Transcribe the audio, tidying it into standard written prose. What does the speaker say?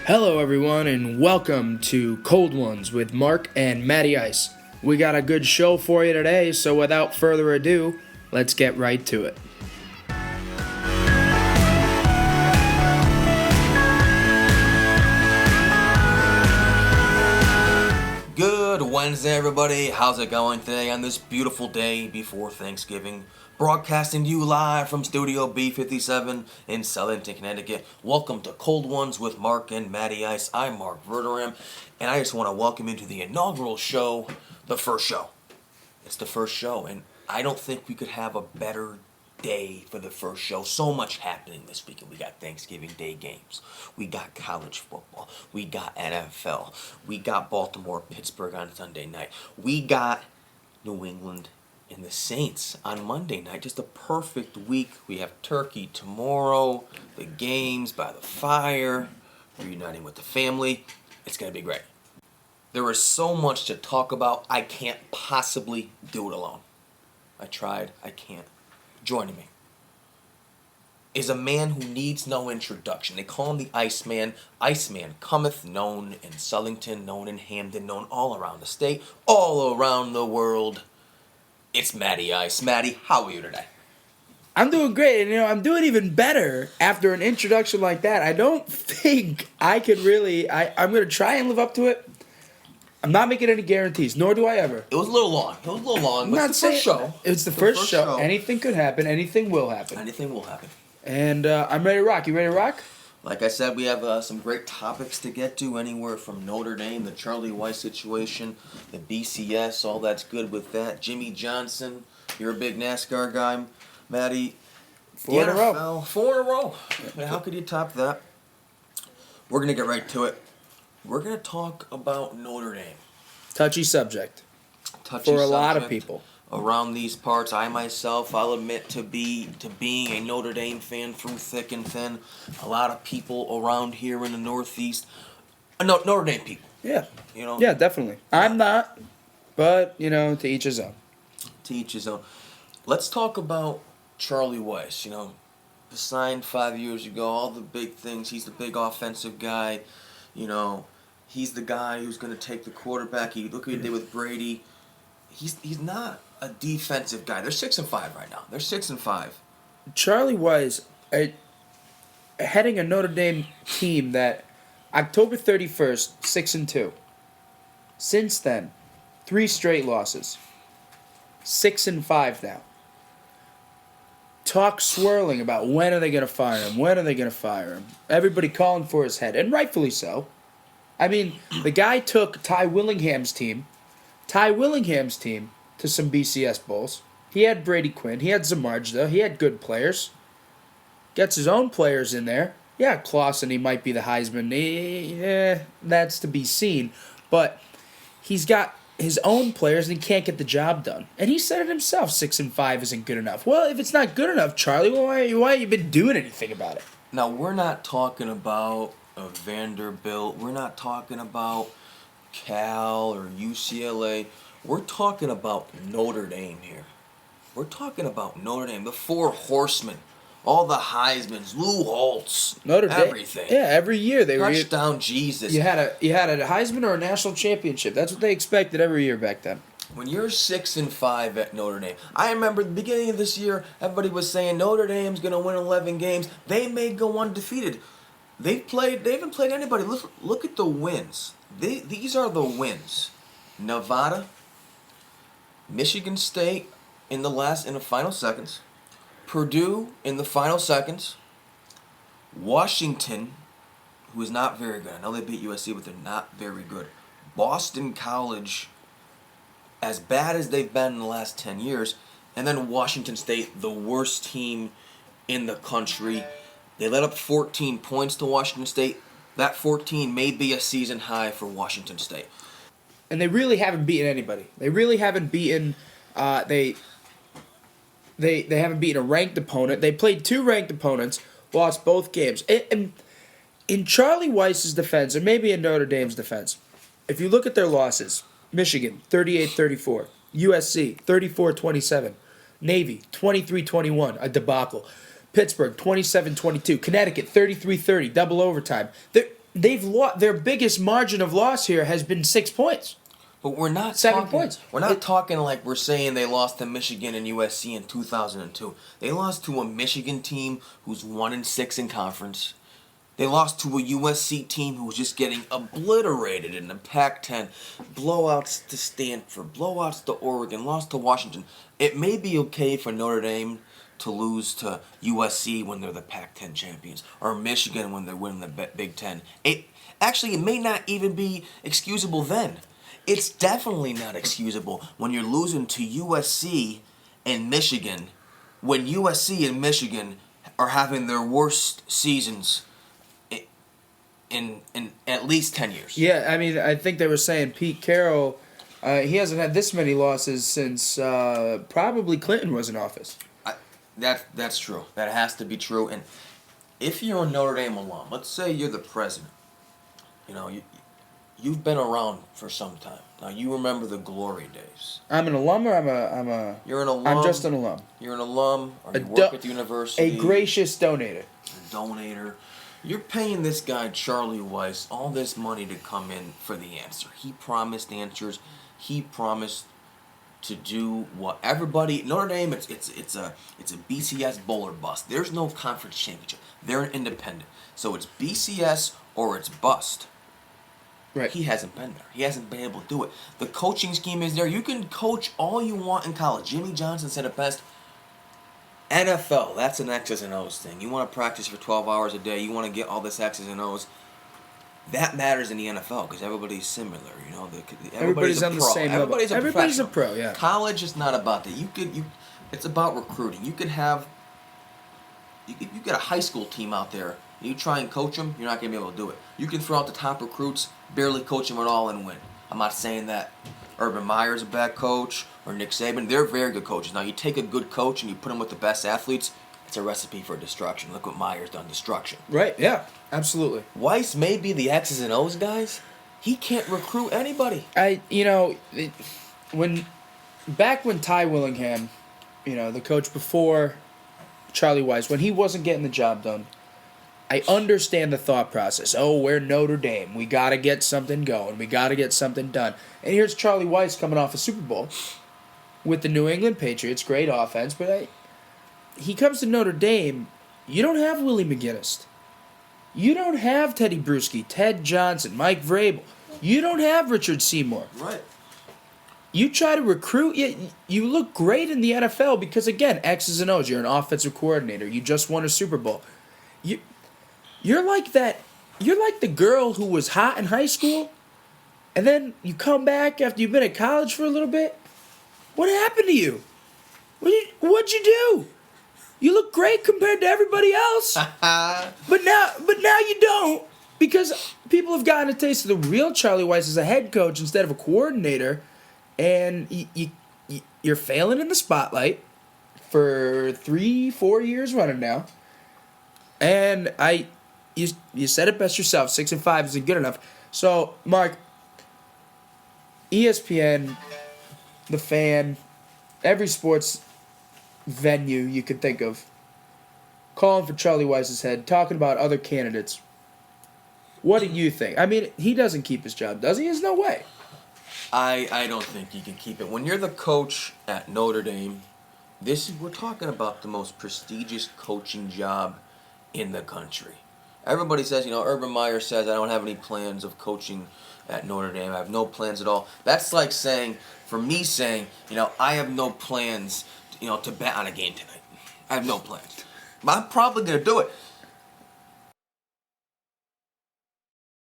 Hello, everyone, and welcome to Cold Ones with Marc and Matty Ice. We got a good show for you today, so without further ado, let's get right to it. Good Wednesday, everybody. How's it going today on this beautiful day before Thanksgiving? Broadcasting to you live from Studio B57 in Southington, Connecticut. Welcome to Cold Ones with Marc and Matty Ice. I'm Mark Verderam, and I just want to welcome you to the inaugural show, the first show. It's the first show, and I don't think we could have a better day for the first show. So much happening this weekend. We got Thanksgiving Day games. We got college football. We got NFL. We got Baltimore, Pittsburgh on Sunday night. We got New England and the Saints on Monday night. Just a perfect week. We have turkey tomorrow, the games by the fire, reuniting with the family. It's going to be great. There is so much to talk about. I can't possibly do it alone. I tried. I can't. Joining me is a man who needs no introduction. They call him the Iceman. Iceman cometh, known in Southington, known in Hamden, known all around the state, all around the world. It's Matty Ice. Matty, how are you today? I'm doing great, and I'm doing even better after an introduction like that. I don't think I could really. I'm going to try and live up to it. I'm not making any guarantees, nor do I ever. It was a little long. But it's the first show. It's the first show. Anything could happen. Anything will happen. Anything will happen. And I'm ready to rock. You ready to rock? Like I said, we have some great topics to get to, anywhere from Notre Dame, the Charlie Weis situation, the BCS, all that's good with that. Jimmy Johnson, you're a big NASCAR guy, Matty. Four in a row. 4 in a row. How could you top that? We're going to get right to it. We're going to talk about Notre Dame. Touchy subject. For a lot of people. Around these parts, I myself, I'll admit to being a Notre Dame fan through thick and thin. A lot of people around here in the Northeast, Notre Dame people. Yeah. Yeah, definitely. I'm not, but, to each his own. To each his own. Let's talk about Charlie Weis. Signed 5 years ago, all the big things. He's the big offensive guy. He's the guy who's going to take the quarterback. Look what he did with Brady. He's not a defensive guy. They're 6-5 right now. They're 6-5. Charlie Weis, heading a Notre Dame team that October 31st, 6-2. Since then, 3 straight losses. 6-5 now. Talk swirling about when are they going to fire him? When are they going to fire him? Everybody calling for his head, and rightfully so. I mean, the guy took Ty Willingham's team to some BCS bowls. He had Brady Quinn. He had Zamarjda. He had good players. Gets his own players in there. Yeah, Clausen, he might be the Heisman. That's to be seen. But he's got his own players, and he can't get the job done. And he said it himself, 6-5 isn't good enough. Well, if it's not good enough, Charlie, why haven't you been doing anything about it? Now, we're not talking about Vanderbilt. We're not talking about Cal or UCLA. We're talking about Notre Dame here. We're talking about Notre Dame, the 4 horsemen, all the Heismans, Lou Holtz, Notre Dame, everything. Yeah, every year they were touchdown Jesus. You had a Heisman or a national championship. That's what they expected every year back then. When you're 6-5 at Notre Dame, I remember at the beginning of this year, everybody was saying Notre Dame's going to win 11 games. They may go undefeated. They haven't played anybody. Look at the wins. These are the wins. Nevada, Michigan State in the final seconds, Purdue in the final seconds, Washington, who is not very good. I know they beat USC, but they're not very good. Boston College, as bad as they've been in the last 10 years, and then Washington State, the worst team in the country. They let up 14 points to Washington State. That 14 may be a season high for Washington State. And they really haven't beaten anybody. They really haven't beaten. They haven't beaten a ranked opponent. They played 2 ranked opponents, lost both games. And in Charlie Weis's defense, and maybe in Notre Dame's defense, if you look at their losses, Michigan 38-34, USC 34-27, Navy 23-21, a debacle. Pittsburgh 27-22, Connecticut 33-30, double overtime. they've lost. Their biggest margin of loss here has been 6 points. But we're not 7 talking, points. We're not talking like we're saying they lost to Michigan and USC in 2002. They lost to a Michigan team who's 1-6 in conference. They lost to a USC team who was just getting obliterated in the Pac-10. Blowouts to Stanford, blowouts to Oregon, lost to Washington. It may be okay for Notre Dame to lose to USC when they're the Pac-10 champions, or Michigan when they're winning the Big Ten. It may not even be excusable then. It's definitely not excusable when you're losing to USC and Michigan, when USC and Michigan are having their worst seasons in at least 10 years. Yeah, I mean, I think they were saying Pete Carroll, he hasn't had this many losses since probably Clinton was in office. That's true. That has to be true. And if you're a Notre Dame alum, let's say you're the president, you've been around for some time. Now you remember the glory days. I'm an alum, or I'm a. You're an alum. I'm just an alum. You're an alum, or you work at the university. A gracious donator. A donator. You're paying this guy Charlie Weis all this money to come in for the answer. He promised answers. He promised to do what everybody. Notre Dame, it's a BCS bowl or bust. There's no conference championship. They're an independent, so it's BCS or it's bust. Right. He hasn't been there. He hasn't been able to do it. The coaching scheme is there. You can coach all you want in college. Jimmy Johnson said it best. NFL, that's an X's and O's thing. You want to practice for 12 hours a day. You want to get all this X's and O's. That matters in the NFL because everybody's similar. Everybody's on the same level. Everybody's a pro, yeah. College is not about that. It's about recruiting. You get a high school team out there. You try and coach them, you're not going to be able to do it. You can throw out the top recruits, barely coach them at all, and win. I'm not saying that Urban Meyer's a bad coach or Nick Saban. They're very good coaches. Now, you take a good coach and you put him with the best athletes, it's a recipe for destruction. Look what Meyer's done, destruction. Right, yeah, absolutely. Weiss may be the X's and O's guys. He can't recruit anybody. Back when Ty Willingham, the coach before Charlie Weis, when he wasn't getting the job done, I understand the thought process. Oh, we're Notre Dame. We got to get something going. We got to get something done. And here's Charlie Weis coming off a Super Bowl with the New England Patriots. Great offense. But he comes to Notre Dame. You don't have Willie McGinnis. You don't have Teddy Bruschi, Ted Johnson, Mike Vrabel. You don't have Richard Seymour. Right. You try to recruit. You look great in the NFL because, again, X's and O's. You're an offensive coordinator. You just won a Super Bowl. You're like that. You're like the girl who was hot in high school, and then you come back after you've been at college for a little bit. What happened to you? What'd you do? You look great compared to everybody else, but now you don't because people have gotten a taste of the real Charlie Weis as a head coach instead of a coordinator, and you're failing in the spotlight for 3-4 years running now. And you said it best yourself. 6-5 isn't good enough. So, Mark, ESPN, The Fan, every sports venue you could think of, calling for Charlie Weis's head, talking about other candidates. What do you think? I mean, he doesn't keep his job, does he? There's no way. I don't think he can keep it. When you're the coach at Notre Dame, we're talking about the most prestigious coaching job in the country. Everybody says, Urban Meyer says, I don't have any plans of coaching at Notre Dame. I have no plans at all. That's like saying, I have no plans, to bet on a game tonight. I have no plans. But I'm probably going to do it.